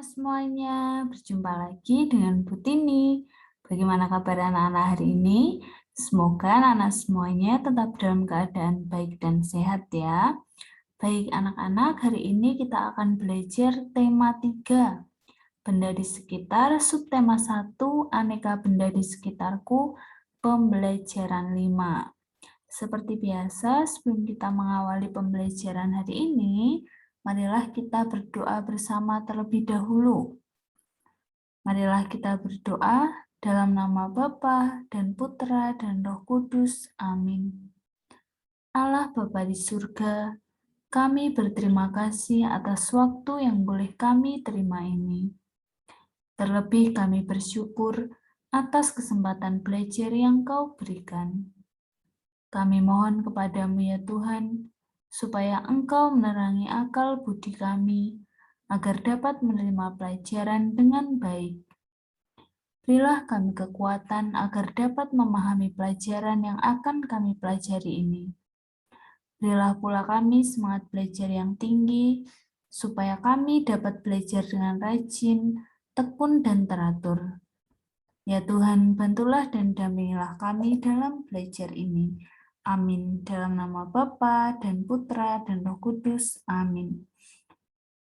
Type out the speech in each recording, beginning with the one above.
semuanya, berjumpa lagi dengan Bu Tini. Bagaimana kabar anak-anak hari ini? Semoga anak-anak semuanya tetap dalam keadaan baik dan sehat ya. Baik anak-anak, hari ini kita akan belajar tema 3, benda di sekitar, subtema 1, aneka benda di sekitarku, pembelajaran 5. Seperti biasa, sebelum kita mengawali pembelajaran hari ini, marilah kita berdoa bersama terlebih dahulu. Marilah kita berdoa dalam nama Bapa dan Putra dan Roh Kudus. Amin. Allah Bapa di surga, kami berterima kasih atas waktu yang boleh kami terima ini. Terlebih kami bersyukur atas kesempatan belajar yang Kau berikan. Kami mohon kepadamu ya Tuhan, supaya Engkau menerangi akal budi kami, agar dapat menerima pelajaran dengan baik. Berilah kami kekuatan agar dapat memahami pelajaran yang akan kami pelajari ini. Berilah pula kami semangat belajar yang tinggi, supaya kami dapat belajar dengan rajin, tekun, dan teratur. Ya Tuhan, bantulah dan dampingilah kami dalam belajar ini. Amin. Dalam nama Bapa dan Putra dan Roh Kudus. Amin.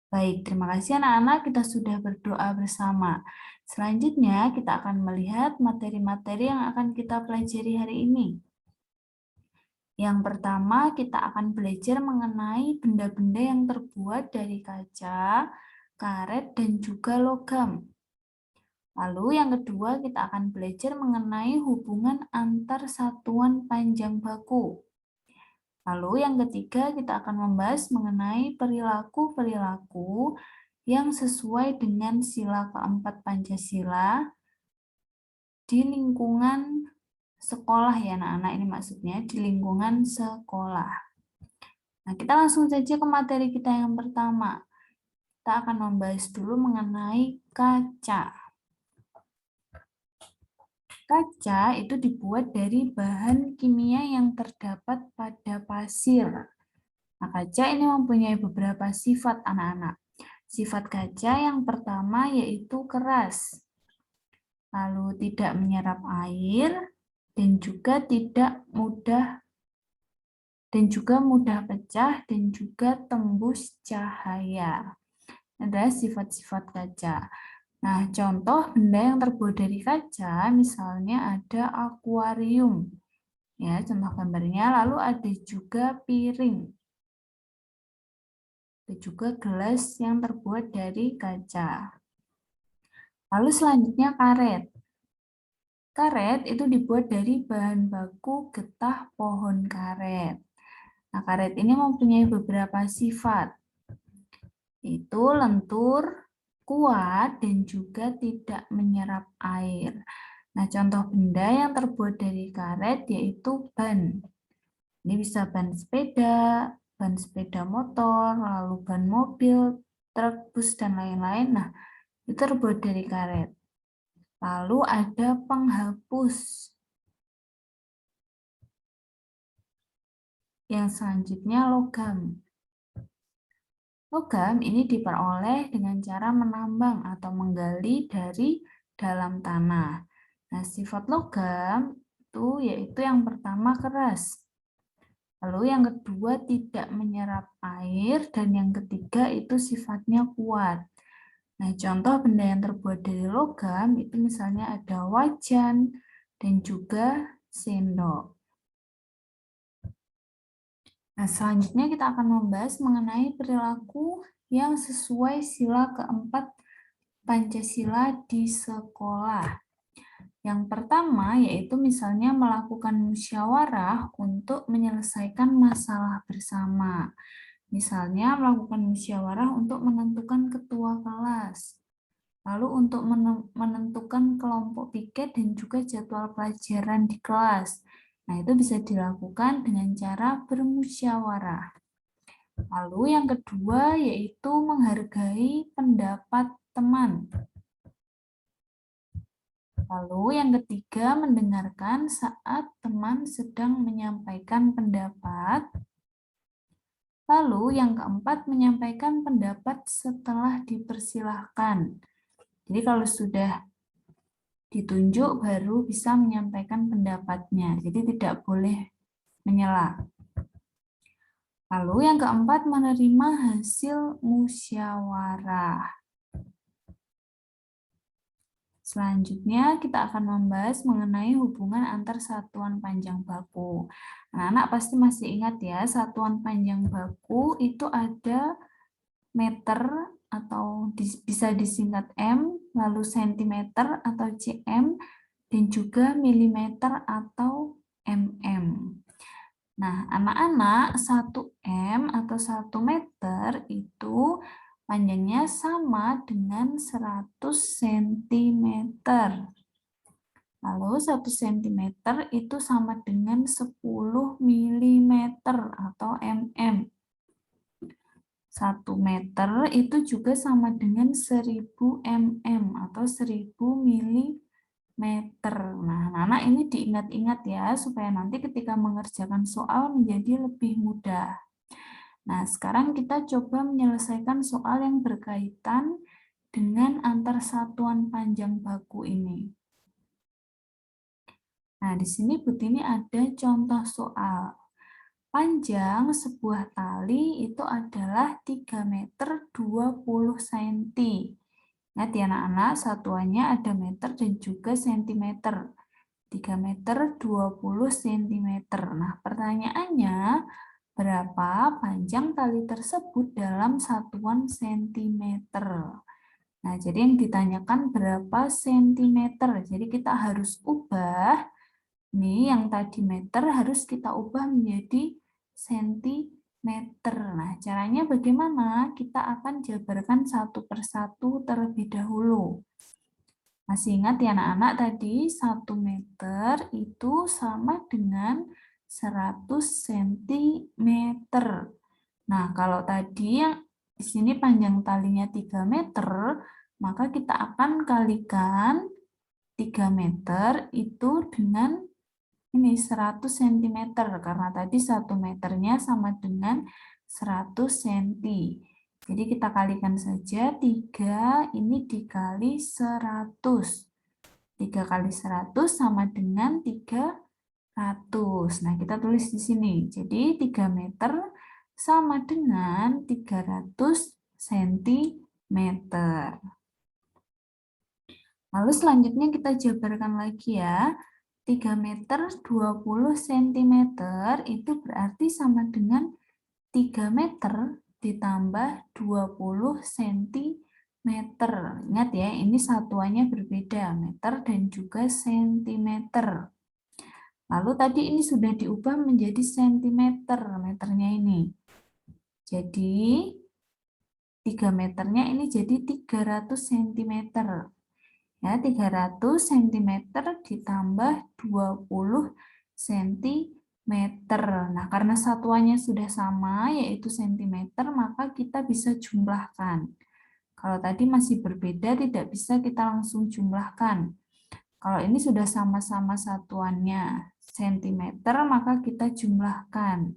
Baik, terima kasih anak-anak, kita sudah berdoa bersama. Selanjutnya, kita akan melihat materi-materi yang akan kita pelajari hari ini. Yang pertama, kita akan belajar mengenai benda-benda yang terbuat dari kaca, karet, dan juga logam. Lalu yang kedua, kita akan belajar mengenai hubungan antar satuan panjang baku. Lalu yang ketiga, kita akan membahas mengenai perilaku-perilaku yang sesuai dengan sila keempat Pancasila di lingkungan sekolah ya anak-anak, ini maksudnya di lingkungan sekolah. Nah, kita langsung saja ke materi kita yang pertama. Kita akan membahas dulu mengenai kaca. Kaca itu dibuat dari bahan kimia yang terdapat pada pasir. Nah, kaca ini mempunyai beberapa sifat anak-anak. Sifat kaca yang pertama yaitu keras, lalu tidak menyerap air, dan juga mudah pecah dan juga tembus cahaya. Ada sifat-sifat kaca. Nah, contoh benda yang terbuat dari kaca, misalnya ada akuarium. Ya, contoh gambarnya. Lalu ada juga piring. Ada juga gelas yang terbuat dari kaca. Lalu selanjutnya karet. Karet itu dibuat dari bahan baku getah pohon karet. Nah, karet ini mempunyai beberapa sifat. Itu lentur, kuat, dan juga tidak menyerap air. Nah, contoh benda yang terbuat dari karet yaitu ban. Ini bisa ban sepeda motor, lalu ban mobil, truk, bus, dan lain-lain. Nah, itu terbuat dari karet. Lalu ada penghapus. Yang selanjutnya logam. Logam ini diperoleh dengan cara menambang atau menggali dari dalam tanah. Nah, sifat logam itu yaitu yang pertama keras. Lalu yang kedua tidak menyerap air dan yang ketiga itu sifatnya kuat. Nah, contoh benda yang terbuat dari logam itu misalnya ada wajan dan juga sendok. Nah, selanjutnya kita akan membahas mengenai perilaku yang sesuai sila keempat Pancasila di sekolah. Yang pertama yaitu misalnya melakukan musyawarah untuk menyelesaikan masalah bersama. Misalnya melakukan musyawarah untuk menentukan ketua kelas. Lalu untuk menentukan kelompok piket dan juga jadwal pelajaran di kelas. Nah, itu bisa dilakukan dengan cara bermusyawarah. Lalu yang kedua yaitu menghargai pendapat teman. Lalu yang ketiga mendengarkan saat teman sedang menyampaikan pendapat. Lalu yang keempat, menyampaikan pendapat setelah dipersilahkan. Jadi kalau sudah ditunjuk baru bisa menyampaikan pendapatnya. Jadi tidak boleh menyela. Lalu yang keempat, menerima hasil musyawarah. Selanjutnya kita akan membahas mengenai hubungan antar satuan panjang baku. Anak-anak pasti masih ingat ya, satuan panjang baku itu ada meter atau bisa disingkat M, lalu sentimeter atau cm, dan juga milimeter atau mm. Nah, anak-anak 1 M atau 1 meter itu panjangnya sama dengan 100 cm. Lalu 1 cm itu sama dengan 10 mm atau mm. 1 meter itu juga sama dengan 1000 mm atau 1000 mm. Nah, anak-anak ini diingat-ingat ya, supaya nanti ketika mengerjakan soal menjadi lebih mudah. Nah, sekarang kita coba menyelesaikan soal yang berkaitan dengan antar satuan panjang baku ini. Nah, di sini Butini ada contoh soal. Panjang sebuah tali itu adalah 3 meter 20 cm. Ingat ya anak-anak, satuannya ada meter dan juga sentimeter. 3 meter 20 cm. Nah, pertanyaannya, berapa panjang tali tersebut dalam satuan sentimeter? Nah, jadi yang ditanyakan berapa sentimeter. Jadi kita harus ubah, nih yang tadi meter harus kita ubah menjadi sentimeter. Nah, caranya bagaimana? Kita akan jabarkan satu persatu terlebih dahulu. Masih ingat ya anak-anak tadi 1 meter itu sama dengan 100 cm. Nah, kalau tadi yang di sini panjang talinya 3 meter, maka kita akan kalikan 3 meter itu dengan ini 100 cm karena tadi 1 meternya sama dengan 100 cm. Jadi kita kalikan saja 3 ini dikali 100. 3 kali 100 sama dengan 300. Nah, kita tulis di sini. Jadi 3 meter sama dengan 300 cm. Lalu selanjutnya kita jabarkan lagi ya. 3 meter 20 cm itu berarti sama dengan 3 meter ditambah 20 cm. Ingat ya, ini satuannya berbeda, meter dan juga sentimeter. Lalu tadi ini sudah diubah menjadi sentimeter, meternya ini. Jadi 3 meternya ini jadi 300 cm. Ya, 300 cm ditambah 20 cm. Nah, karena satuannya sudah sama, yaitu cm, maka kita bisa jumlahkan. Kalau tadi masih berbeda, tidak bisa kita langsung jumlahkan. Kalau ini sudah sama-sama satuannya cm, maka kita jumlahkan.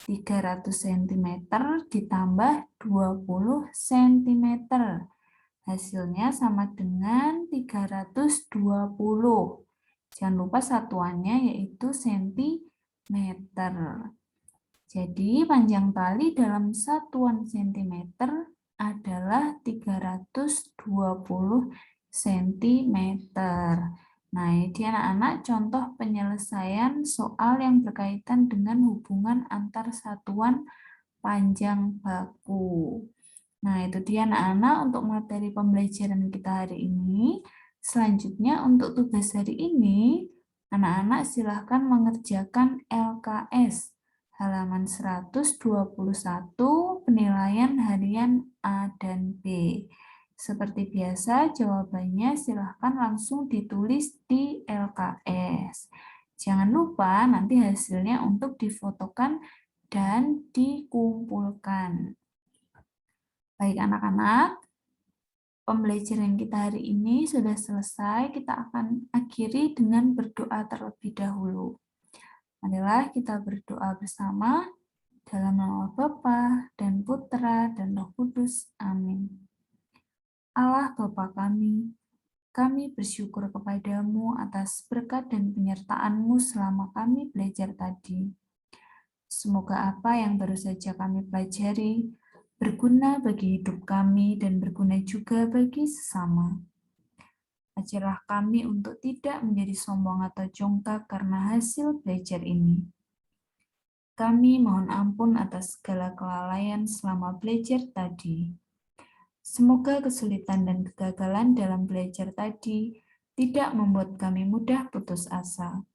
300 cm ditambah 20 cm. Hasilnya sama dengan 320. Jangan lupa satuannya yaitu cm. Jadi panjang tali dalam satuan cm adalah 320 cm. Nah, ini anak-anak contoh penyelesaian soal yang berkaitan dengan hubungan antar satuan panjang baku. Nah, itu dia anak-anak untuk materi pembelajaran kita hari ini. Selanjutnya untuk tugas hari ini, anak-anak silahkan mengerjakan LKS halaman 121 penilaian harian A dan B. Seperti biasa, jawabannya silahkan langsung ditulis di LKS. Jangan lupa nanti hasilnya untuk difotokan dan dikumpulkan. Baik anak-anak, pembelajaran kita hari ini sudah selesai. Kita akan akhiri dengan berdoa terlebih dahulu. Marilah kita berdoa bersama. Dalam nama Bapa dan Putra dan Roh Kudus. Amin. Allah Bapa kami bersyukur kepadamu atas berkat dan penyertaan-Mu selama kami belajar tadi. Semoga apa yang baru saja kami pelajari berguna bagi hidup kami dan berguna juga bagi sesama. Ajarlah kami untuk tidak menjadi sombong atau jongkak karena hasil belajar ini. Kami mohon ampun atas segala kelalaian selama belajar tadi. Semoga kesulitan dan kegagalan dalam belajar tadi tidak membuat kami mudah putus asa.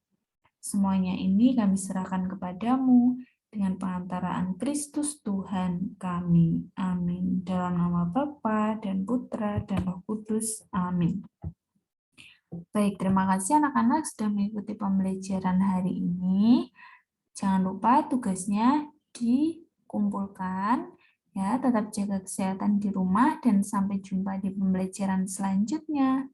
Semuanya ini kami serahkan kepadamu dengan pengantaraan Kristus Tuhan kami. Amin. Dalam nama Bapa dan Putra dan Roh Kudus. Amin. Baik, terima kasih anak-anak sudah mengikuti pembelajaran hari ini. Jangan lupa tugasnya dikumpulkan. Ya, tetap jaga kesehatan di rumah dan sampai jumpa di pembelajaran selanjutnya.